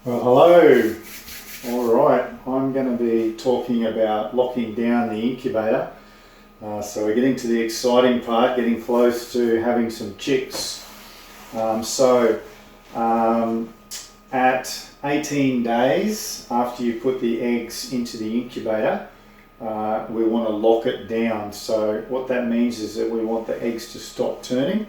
Well, hello. All right, I'm going to be talking about locking down the incubator. So we're getting to the exciting part, getting close to having some chicks. At 18 days after you put the eggs into the incubator, we want to lock it down. So what that means is that we want the eggs to stop turning,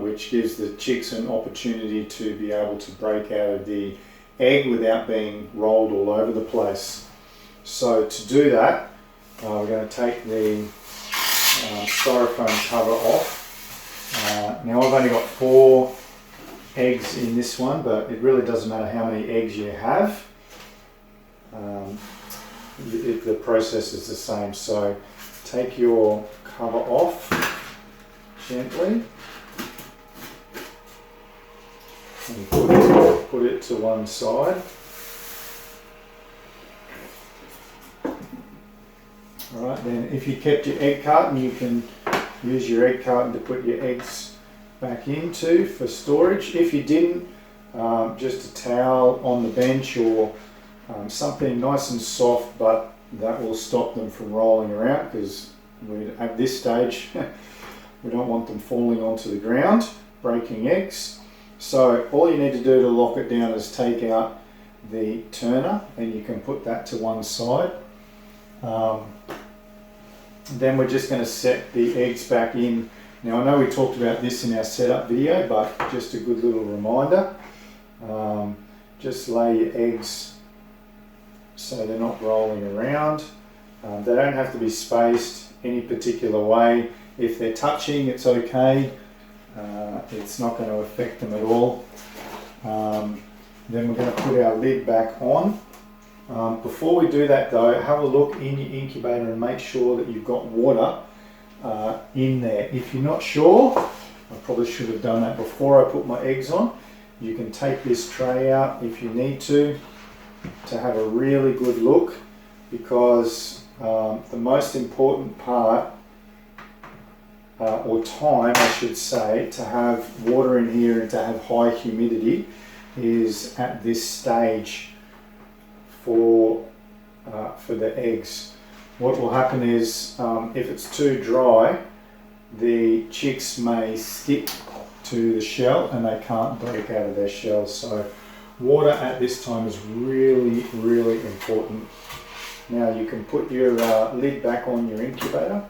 which gives the chicks an opportunity to be able to break out of the egg without being rolled all over the place. So to do that, we're going to take the styrofoam cover off. Now I've only got 4 eggs in this one, but it really doesn't matter how many eggs you have. The process is the same. So take your cover off gently and put it to one side. Alright, then if you kept your egg carton, you can use your egg carton to put your eggs back into for storage. If you didn't, just a towel on the bench or something nice and soft, but that will stop them from rolling around, because at this stage we don't want them falling onto the ground, breaking eggs. So all you need to do to lock it down is take out the turner, and you can put that to one side. Then we're just going to set the eggs back in. Now I know we talked about this in our setup video, but just a good little reminder. Just lay your eggs so they're not rolling around. They don't have to be spaced any particular way. If they're touching, it's okay. It's not going to affect them at all. Then we're going to put our lid back on. Before we do that though, have a look in your incubator and make sure that you've got water in there. If you're not sure, I probably should have done that before I put my eggs on. You can take this tray out if you need to have a really good look, because the most important part, or time I should say, to have water in here and to have high humidity is at this stage for the eggs. What will happen is if it's too dry, the chicks may stick to the shell and they can't break out of their shell. So water at this time is really, really important. Now you can put your lid back on your incubator.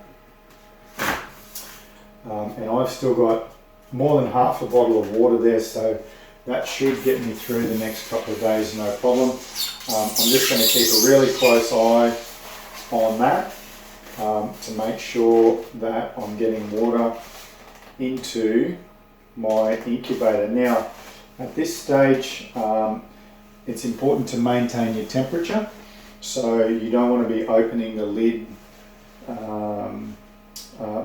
And I've still got more than half a bottle of water there, so that should get me through the next couple of days, no problem. I'm just going to keep a really close eye on that to make sure that I'm getting water into my incubator. Now, at this stage, it's important to maintain your temperature, so you don't want to be opening the lid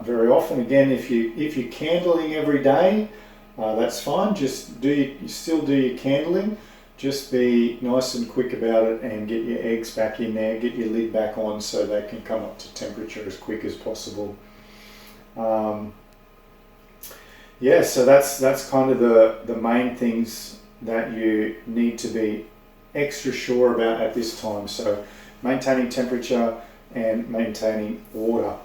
very often. Again, if you're candling every day, that's fine. Just still do your candling. Just be nice and quick about it and get your eggs back in there. Get your lid back on so they can come up to temperature as quick as possible. Yeah, so that's kind of the main things that you need to be extra sure about at this time. So maintaining temperature and maintaining water.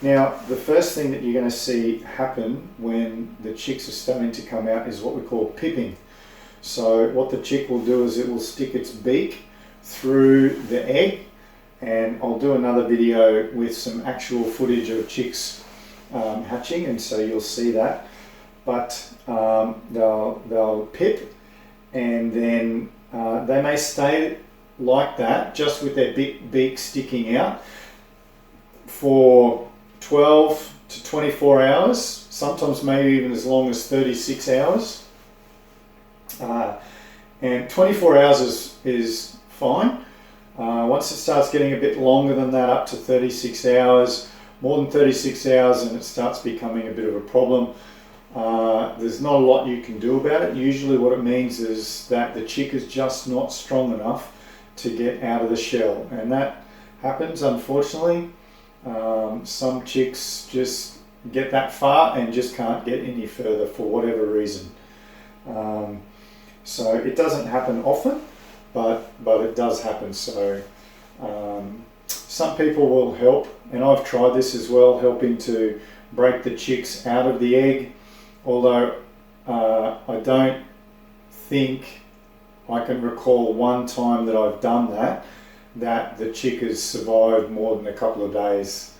Now, the first thing that you're going to see happen when the chicks are starting to come out is what we call pipping. So what the chick will do is it will stick its beak through the egg, and I'll do another video with some actual footage of chicks hatching, and so you'll see that. But they'll pip, and then they may stay like that, just with their beak sticking out, for 12 to 24 hours, sometimes maybe even as long as 36 hours. And 24 hours is fine. Once it starts getting a bit longer than that, up to 36 hours, more than 36 hours, and it starts becoming a bit of a problem, there's not a lot you can do about it. Usually what it means is that the chick is just not strong enough to get out of the shell, and that happens, unfortunately. Some chicks just get that far and just can't get any further for whatever reason. So it doesn't happen often, but it does happen. So some people will help, and I've tried this as well, helping to break the chicks out of the egg, although I don't think I can recall one time that I've done that the chick has survived more than a couple of days.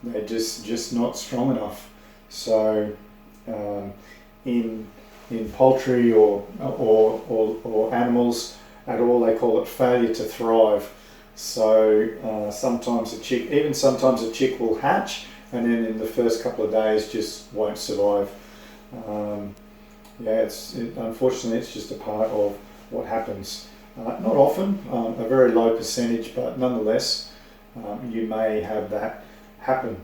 They're just not strong enough. So in poultry or animals at all, they call it failure to thrive. So sometimes a chick will hatch, and then in the first couple of days just won't survive. Unfortunately, it's just a part of what happens. Not often, a very low percentage, but nonetheless, you may have that happen.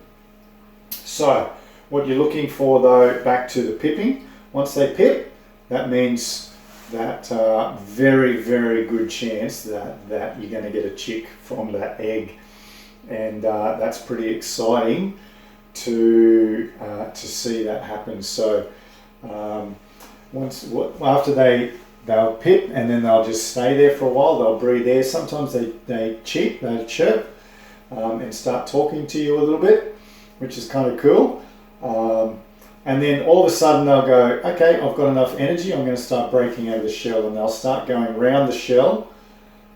So, what you're looking for though, back to the pipping, once they pip, that means that very, very good chance that you're going to get a chick from that egg. And that's pretty exciting to see that happen. So, after they'll pip, and then they'll just stay there for a while. They'll breathe air. Sometimes they chirp, and start talking to you a little bit, which is kind of cool. And then all of a sudden they'll go, okay, I've got enough energy, I'm going to start breaking out of the shell, and they'll start going around the shell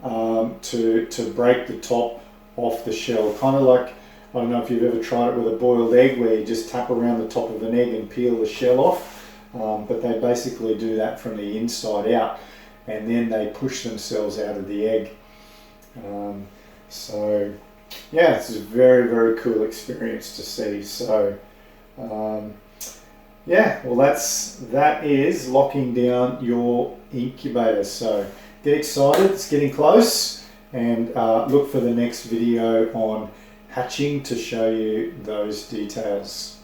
to break the top off the shell. Kind of like, I don't know if you've ever tried it with a boiled egg, where you just tap around the top of an egg and peel the shell off. But they basically do that from the inside out, and then they push themselves out of the egg. So yeah, it's a very, very cool experience to see. So yeah, well that is locking down your incubator. So get excited, it's getting close, and look for the next video on hatching to show you those details.